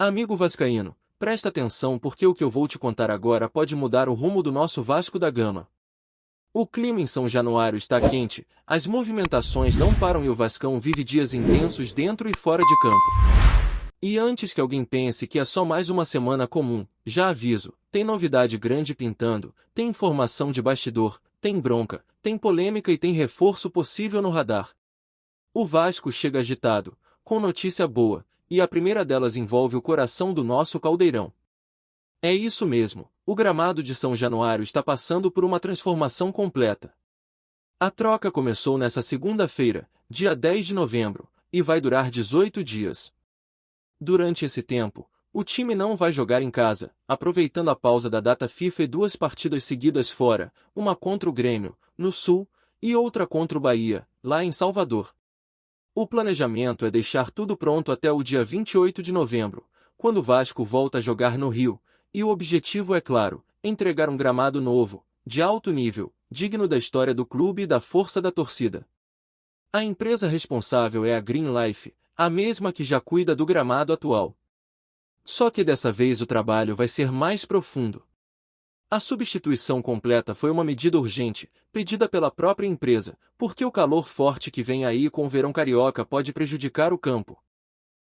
Amigo vascaíno, presta atenção porque o que eu vou te contar agora pode mudar o rumo do nosso Vasco da Gama. O clima em São Januário está quente, as movimentações não param e o Vascão vive dias intensos dentro e fora de campo. E antes que alguém pense que é só mais uma semana comum, já aviso, tem novidade grande pintando, tem informação de bastidor, tem bronca, tem polêmica e tem reforço possível no radar. O Vasco chega agitado, com notícia boa, e a primeira delas envolve o coração do nosso caldeirão. É isso mesmo, o gramado de São Januário está passando por uma transformação completa. A troca começou nesta segunda-feira, dia 10 de novembro, e vai durar 18 dias. Durante esse tempo, o time não vai jogar em casa, aproveitando a pausa da data FIFA e 2 partidas seguidas fora, uma contra o Grêmio, no Sul, e outra contra o Bahia, lá em Salvador. O planejamento é deixar tudo pronto até o dia 28 de novembro, quando o Vasco volta a jogar no Rio, e o objetivo é claro, entregar um gramado novo, de alto nível, digno da história do clube e da força da torcida. A empresa responsável é a Green Life, a mesma que já cuida do gramado atual. Só que dessa vez o trabalho vai ser mais profundo. A substituição completa foi uma medida urgente, pedida pela própria empresa, porque o calor forte que vem aí com o verão carioca pode prejudicar o campo.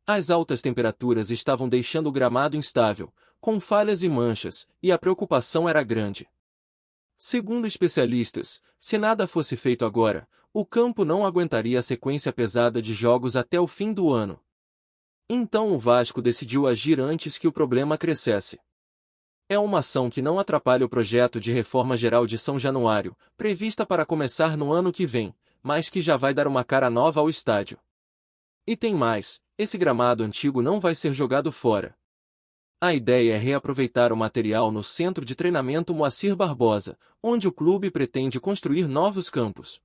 As altas temperaturas estavam deixando o gramado instável, com falhas e manchas, e a preocupação era grande. Segundo especialistas, se nada fosse feito agora, o campo não aguentaria a sequência pesada de jogos até o fim do ano. Então o Vasco decidiu agir antes que o problema crescesse. É uma ação que não atrapalha o projeto de reforma geral de São Januário, prevista para começar no ano que vem, mas que já vai dar uma cara nova ao estádio. E tem mais, esse gramado antigo não vai ser jogado fora. A ideia é reaproveitar o material no Centro de Treinamento Moacir Barbosa, onde o clube pretende construir novos campos.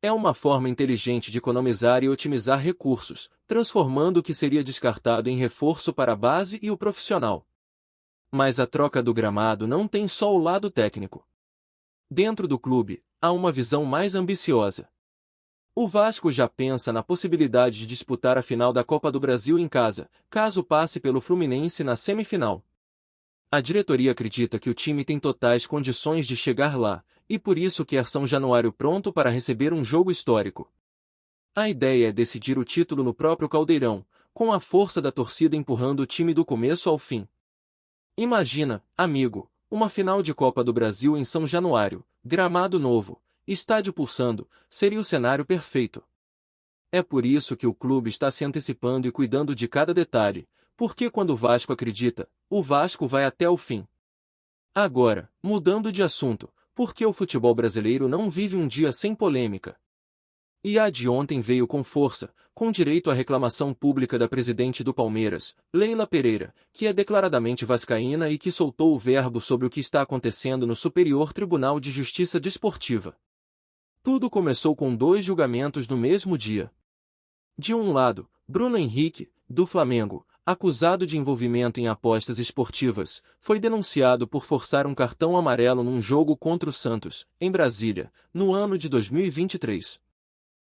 É uma forma inteligente de economizar e otimizar recursos, transformando o que seria descartado em reforço para a base e o profissional. Mas a troca do gramado não tem só o lado técnico. Dentro do clube, há uma visão mais ambiciosa. O Vasco já pensa na possibilidade de disputar a final da Copa do Brasil em casa, caso passe pelo Fluminense na semifinal. A diretoria acredita que o time tem totais condições de chegar lá, e por isso quer São Januário pronto para receber um jogo histórico. A ideia é decidir o título no próprio Caldeirão, com a força da torcida empurrando o time do começo ao fim. Imagina, amigo, uma final de Copa do Brasil em São Januário, gramado novo, estádio pulsando, seria o cenário perfeito. É por isso que o clube está se antecipando e cuidando de cada detalhe, porque quando o Vasco acredita, o Vasco vai até o fim. Agora, mudando de assunto, porque o futebol brasileiro não vive um dia sem polêmica. E a de ontem veio com força, com direito à reclamação pública da presidente do Palmeiras, Leila Pereira, que é declaradamente vascaína e que soltou o verbo sobre o que está acontecendo no Superior Tribunal de Justiça Desportiva. Tudo começou com 2 julgamentos no mesmo dia. De um lado, Bruno Henrique, do Flamengo, acusado de envolvimento em apostas esportivas, foi denunciado por forçar um cartão amarelo num jogo contra o Santos, em Brasília, no ano de 2023.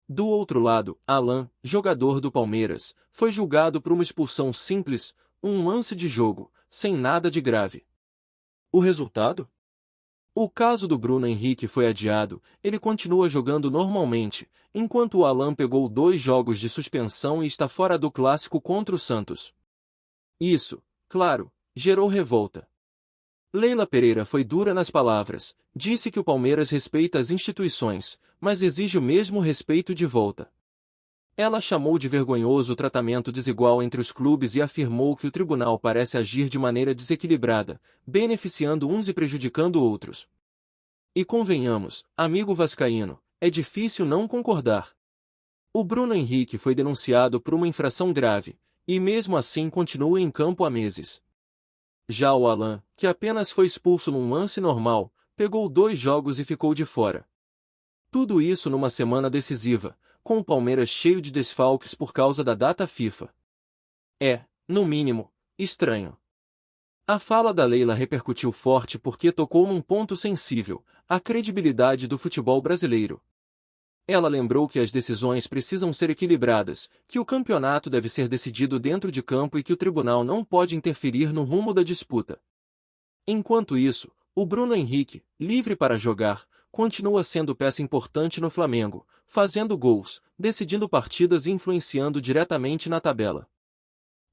Do outro lado, Alan, jogador do Palmeiras, foi julgado por uma expulsão simples, um lance de jogo, sem nada de grave. O resultado? O caso do Bruno Henrique foi adiado, ele continua jogando normalmente, enquanto o Alan pegou 2 jogos de suspensão e está fora do clássico contra o Santos. Isso, claro, gerou revolta. Leila Pereira foi dura nas palavras, disse que o Palmeiras respeita as instituições, mas exige o mesmo respeito de volta. Ela chamou de vergonhoso o tratamento desigual entre os clubes e afirmou que o tribunal parece agir de maneira desequilibrada, beneficiando uns e prejudicando outros. E convenhamos, amigo vascaíno, é difícil não concordar. O Bruno Henrique foi denunciado por uma infração grave, e mesmo assim continua em campo há meses. Já o Alan, que apenas foi expulso num lance normal, pegou 2 jogos e ficou de fora. Tudo isso numa semana decisiva, com o Palmeiras cheio de desfalques por causa da data FIFA. É, no mínimo, estranho. A fala da Leila repercutiu forte porque tocou num ponto sensível, a credibilidade do futebol brasileiro. Ela lembrou que as decisões precisam ser equilibradas, que o campeonato deve ser decidido dentro de campo e que o tribunal não pode interferir no rumo da disputa. Enquanto isso, o Bruno Henrique, livre para jogar, continua sendo peça importante no Flamengo, fazendo gols, decidindo partidas e influenciando diretamente na tabela.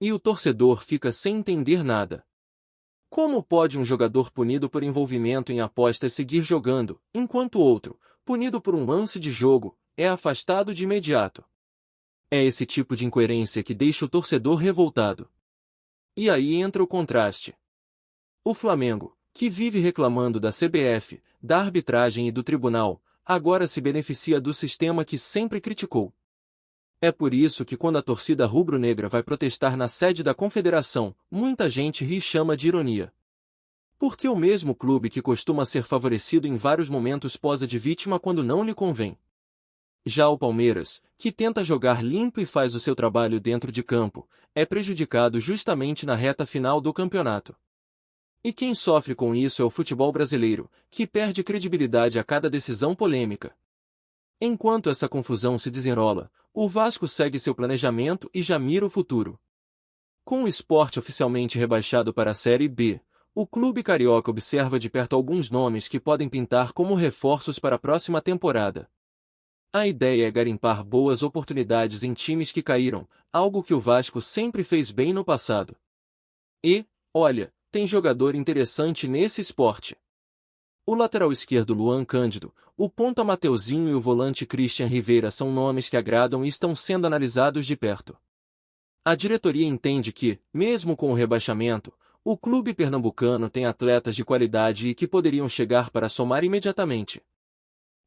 E o torcedor fica sem entender nada. Como pode um jogador punido por envolvimento em apostas seguir jogando, enquanto outro, punido por um lance de jogo, é afastado de imediato? É esse tipo de incoerência que deixa o torcedor revoltado. E aí entra o contraste. O Flamengo, que vive reclamando da CBF, da arbitragem e do tribunal, agora se beneficia do sistema que sempre criticou. É por isso que quando a torcida rubro-negra vai protestar na sede da Confederação, muita gente ri e chama de ironia. Porque o mesmo clube que costuma ser favorecido em vários momentos posa de vítima quando não lhe convém. Já o Palmeiras, que tenta jogar limpo e faz o seu trabalho dentro de campo, é prejudicado justamente na reta final do campeonato. E quem sofre com isso é o futebol brasileiro, que perde credibilidade a cada decisão polêmica. Enquanto essa confusão se desenrola, o Vasco segue seu planejamento e já mira o futuro. Com o Sport oficialmente rebaixado para a Série B, o clube carioca observa de perto alguns nomes que podem pintar como reforços para a próxima temporada. A ideia é garimpar boas oportunidades em times que caíram, algo que o Vasco sempre fez bem no passado. E, olha, tem jogador interessante nesse esporte. O lateral esquerdo Luan Cândido, o ponta Mateuzinho e o volante Christian Rivera são nomes que agradam e estão sendo analisados de perto. A diretoria entende que, mesmo com o rebaixamento, o clube pernambucano tem atletas de qualidade e que poderiam chegar para somar imediatamente.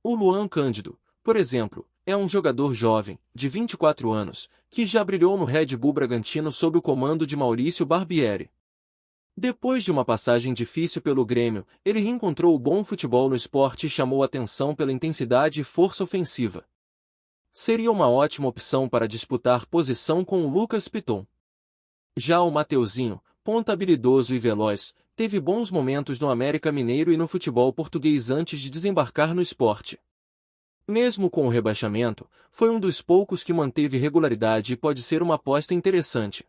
O Luan Cândido, por exemplo, é um jogador jovem, de 24 anos, que já brilhou no Red Bull Bragantino sob o comando de Maurício Barbieri. Depois de uma passagem difícil pelo Grêmio, ele reencontrou o bom futebol no Sport e chamou atenção pela intensidade e força ofensiva. Seria uma ótima opção para disputar posição com o Lucas Piton. Já o Mateuzinho, ponta habilidoso e veloz, teve bons momentos no América Mineiro e no futebol português antes de desembarcar no Sport. Mesmo com o rebaixamento, foi um dos poucos que manteve regularidade e pode ser uma aposta interessante.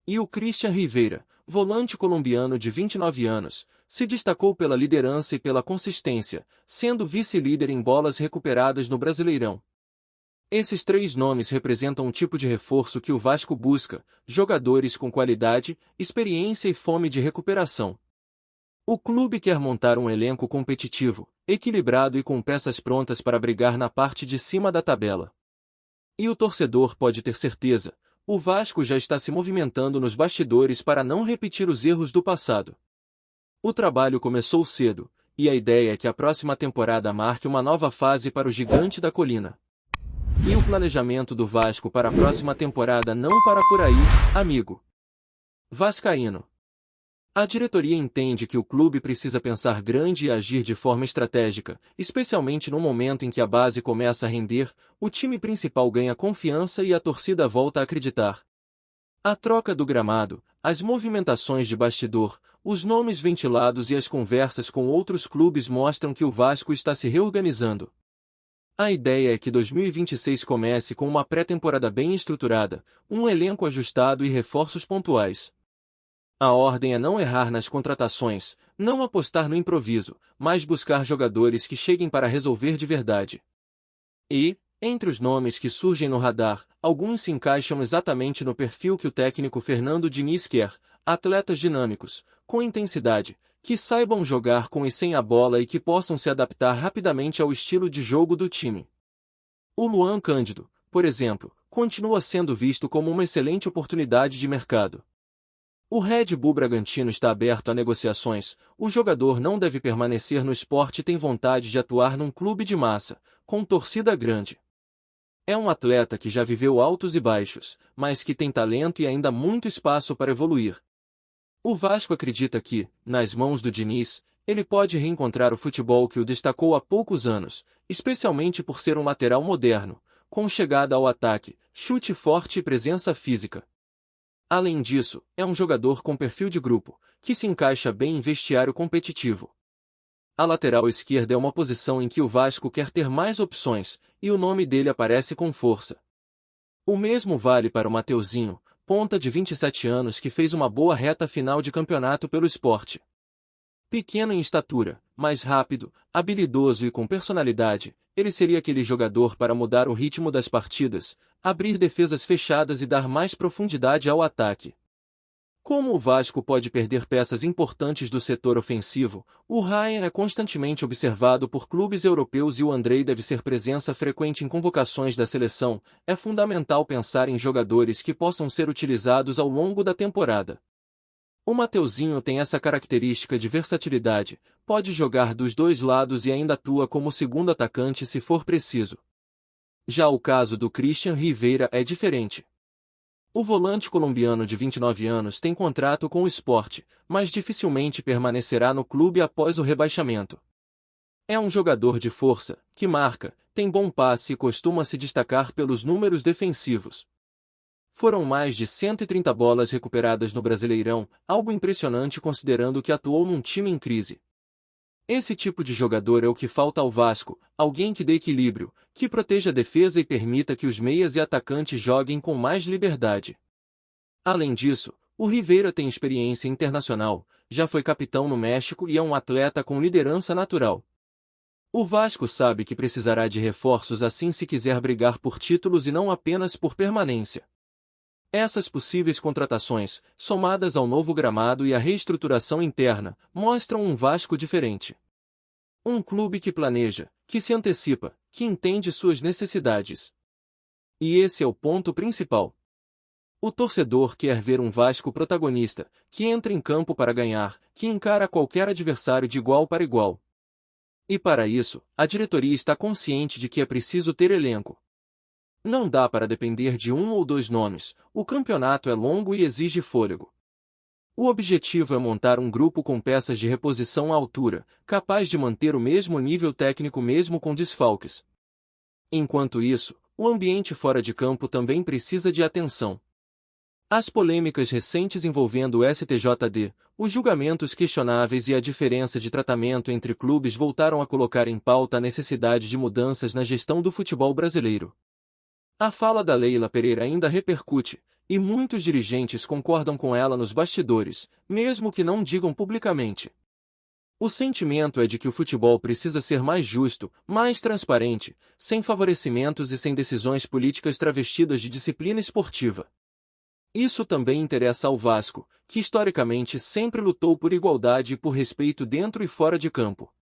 E o Christian Rivera, volante colombiano de 29 anos, se destacou pela liderança e pela consistência, sendo vice-líder em bolas recuperadas no Brasileirão. Esses três nomes representam um tipo de reforço que o Vasco busca, jogadores com qualidade, experiência e fome de recuperação. O clube quer montar um elenco competitivo, equilibrado e com peças prontas para brigar na parte de cima da tabela. E o torcedor pode ter certeza, o Vasco já está se movimentando nos bastidores para não repetir os erros do passado. O trabalho começou cedo, e a ideia é que a próxima temporada marque uma nova fase para o Gigante da Colina. E o planejamento do Vasco para a próxima temporada não para por aí, amigo vascaíno. A diretoria entende que o clube precisa pensar grande e agir de forma estratégica, especialmente no momento em que a base começa a render, o time principal ganha confiança e a torcida volta a acreditar. A troca do gramado, as movimentações de bastidor, os nomes ventilados e as conversas com outros clubes mostram que o Vasco está se reorganizando. A ideia é que 2026 comece com uma pré-temporada bem estruturada, um elenco ajustado e reforços pontuais. A ordem é não errar nas contratações, não apostar no improviso, mas buscar jogadores que cheguem para resolver de verdade. E, entre os nomes que surgem no radar, alguns se encaixam exatamente no perfil que o técnico Fernando Diniz quer, atletas dinâmicos, com intensidade, que saibam jogar com e sem a bola e que possam se adaptar rapidamente ao estilo de jogo do time. O Luan Cândido, por exemplo, continua sendo visto como uma excelente oportunidade de mercado. O Red Bull Bragantino está aberto a negociações, o jogador não deve permanecer no Sport e tem vontade de atuar num clube de massa, com torcida grande. É um atleta que já viveu altos e baixos, mas que tem talento e ainda muito espaço para evoluir. O Vasco acredita que, nas mãos do Diniz, ele pode reencontrar o futebol que o destacou há poucos anos, especialmente por ser um lateral moderno, com chegada ao ataque, chute forte e presença física. Além disso, é um jogador com perfil de grupo, que se encaixa bem em vestiário competitivo. A lateral esquerda é uma posição em que o Vasco quer ter mais opções, e o nome dele aparece com força. O mesmo vale para o Mateuzinho, ponta de 27 anos que fez uma boa reta final de campeonato pelo Sport. Pequeno em estatura, mais rápido, habilidoso e com personalidade, ele seria aquele jogador para mudar o ritmo das partidas, abrir defesas fechadas e dar mais profundidade ao ataque. Como o Vasco pode perder peças importantes do setor ofensivo, o Ryan é constantemente observado por clubes europeus e o Andrei deve ser presença frequente em convocações da seleção. É fundamental pensar em jogadores que possam ser utilizados ao longo da temporada. O Mateuzinho tem essa característica de versatilidade, pode jogar dos dois lados e ainda atua como segundo atacante se for preciso. Já o caso do Christian Rivera é diferente. O volante colombiano de 29 anos tem contrato com o Sport, mas dificilmente permanecerá no clube após o rebaixamento. É um jogador de força, que marca, tem bom passe e costuma se destacar pelos números defensivos. Foram mais de 130 bolas recuperadas no Brasileirão, algo impressionante considerando que atuou num time em crise. Esse tipo de jogador é o que falta ao Vasco, alguém que dê equilíbrio, que proteja a defesa e permita que os meias e atacantes joguem com mais liberdade. Além disso, o Rivera tem experiência internacional, já foi capitão no México e é um atleta com liderança natural. O Vasco sabe que precisará de reforços assim se quiser brigar por títulos e não apenas por permanência. Essas possíveis contratações, somadas ao novo gramado e à reestruturação interna, mostram um Vasco diferente. Um clube que planeja, que se antecipa, que entende suas necessidades. E esse é o ponto principal. O torcedor quer ver um Vasco protagonista, que entra em campo para ganhar, que encara qualquer adversário de igual para igual. E para isso, a diretoria está consciente de que é preciso ter elenco. Não dá para depender de um ou dois nomes, o campeonato é longo e exige fôlego. O objetivo é montar um grupo com peças de reposição à altura, capaz de manter o mesmo nível técnico mesmo com desfalques. Enquanto isso, o ambiente fora de campo também precisa de atenção. As polêmicas recentes envolvendo o STJD, os julgamentos questionáveis e a diferença de tratamento entre clubes voltaram a colocar em pauta a necessidade de mudanças na gestão do futebol brasileiro. A fala da Leila Pereira ainda repercute, e muitos dirigentes concordam com ela nos bastidores, mesmo que não digam publicamente. O sentimento é de que o futebol precisa ser mais justo, mais transparente, sem favorecimentos e sem decisões políticas travestidas de disciplina esportiva. Isso também interessa ao Vasco, que historicamente sempre lutou por igualdade e por respeito dentro e fora de campo.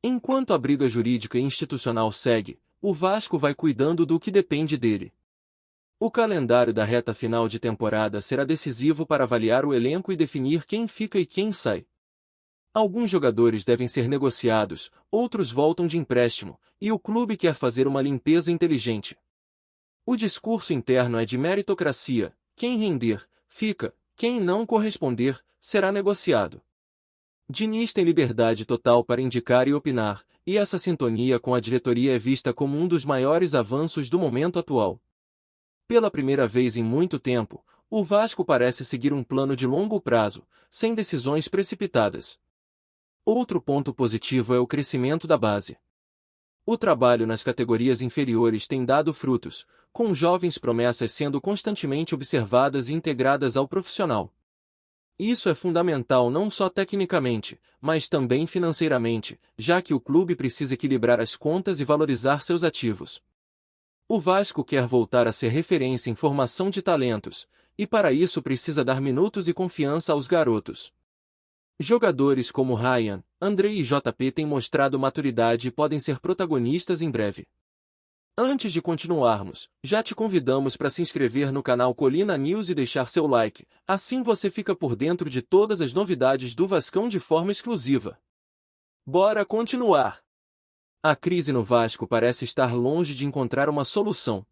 Enquanto a briga jurídica e institucional segue, o Vasco vai cuidando do que depende dele. O calendário da reta final de temporada será decisivo para avaliar o elenco e definir quem fica e quem sai. Alguns jogadores devem ser negociados, outros voltam de empréstimo, e o clube quer fazer uma limpeza inteligente. O discurso interno é de meritocracia, quem render, fica, quem não corresponder, será negociado. Diniz tem liberdade total para indicar e opinar, e essa sintonia com a diretoria é vista como um dos maiores avanços do momento atual. Pela primeira vez em muito tempo, o Vasco parece seguir um plano de longo prazo, sem decisões precipitadas. Outro ponto positivo é o crescimento da base. O trabalho nas categorias inferiores tem dado frutos, com jovens promessas sendo constantemente observadas e integradas ao profissional. Isso é fundamental não só tecnicamente, mas também financeiramente, já que o clube precisa equilibrar as contas e valorizar seus ativos. O Vasco quer voltar a ser referência em formação de talentos, e para isso precisa dar minutos e confiança aos garotos. Jogadores como Ryan, Andrei e JP têm mostrado maturidade e podem ser protagonistas em breve. Antes de continuarmos, já te convidamos para se inscrever no canal Colina News e deixar seu like, assim você fica por dentro de todas as novidades do Vascão de forma exclusiva. Bora continuar! A crise no Vasco parece estar longe de encontrar uma solução.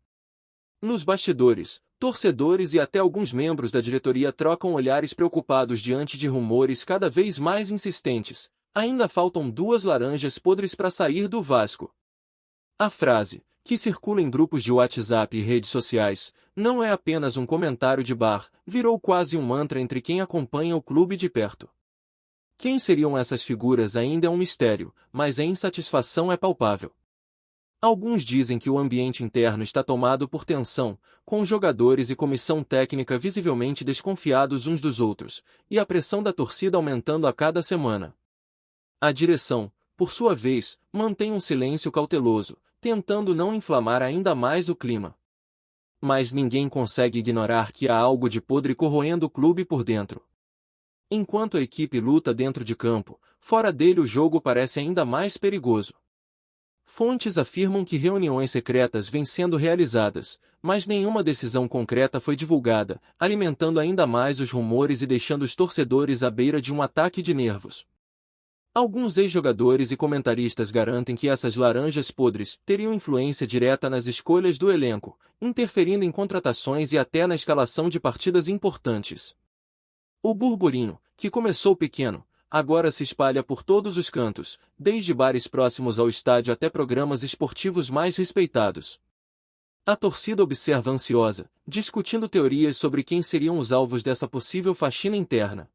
Nos bastidores, torcedores e até alguns membros da diretoria trocam olhares preocupados diante de rumores cada vez mais insistentes. Ainda faltam duas laranjas podres para sair do Vasco. A frase, que circula em grupos de WhatsApp e redes sociais, não é apenas um comentário de bar, virou quase um mantra entre quem acompanha o clube de perto. Quem seriam essas figuras ainda é um mistério, mas a insatisfação é palpável. Alguns dizem que o ambiente interno está tomado por tensão, com jogadores e comissão técnica visivelmente desconfiados uns dos outros, e a pressão da torcida aumentando a cada semana. A direção, por sua vez, mantém um silêncio cauteloso, tentando não inflamar ainda mais o clima. Mas ninguém consegue ignorar que há algo de podre corroendo o clube por dentro. Enquanto a equipe luta dentro de campo, fora dele o jogo parece ainda mais perigoso. Fontes afirmam que reuniões secretas vêm sendo realizadas, mas nenhuma decisão concreta foi divulgada, alimentando ainda mais os rumores e deixando os torcedores à beira de um ataque de nervos. Alguns ex-jogadores e comentaristas garantem que essas laranjas podres teriam influência direta nas escolhas do elenco, interferindo em contratações e até na escalação de partidas importantes. O burburinho, que começou pequeno, agora se espalha por todos os cantos, desde bares próximos ao estádio até programas esportivos mais respeitados. A torcida observa ansiosa, discutindo teorias sobre quem seriam os alvos dessa possível faxina interna.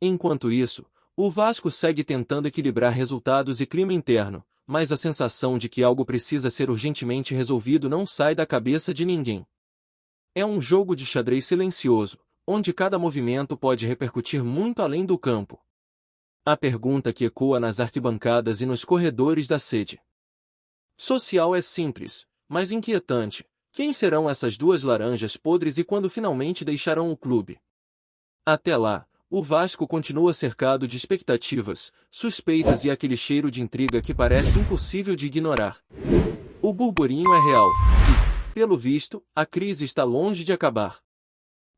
Enquanto isso, o Vasco segue tentando equilibrar resultados e clima interno, mas a sensação de que algo precisa ser urgentemente resolvido não sai da cabeça de ninguém. É um jogo de xadrez silencioso, onde cada movimento pode repercutir muito além do campo. A pergunta que ecoa nas arquibancadas e nos corredores da sede social é simples, mas inquietante. Quem serão essas duas laranjas podres e quando finalmente deixarão o clube? Até lá, o Vasco continua cercado de expectativas, suspeitas e aquele cheiro de intriga que parece impossível de ignorar. O burburinho é real e, pelo visto, a crise está longe de acabar.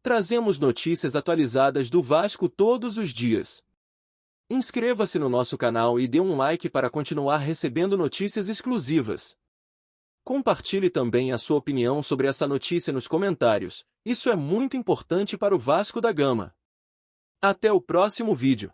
Trazemos notícias atualizadas do Vasco todos os dias. Inscreva-se no nosso canal e dê um like para continuar recebendo notícias exclusivas. Compartilhe também a sua opinião sobre essa notícia nos comentários, isso é muito importante para o Vasco da Gama. Até o próximo vídeo.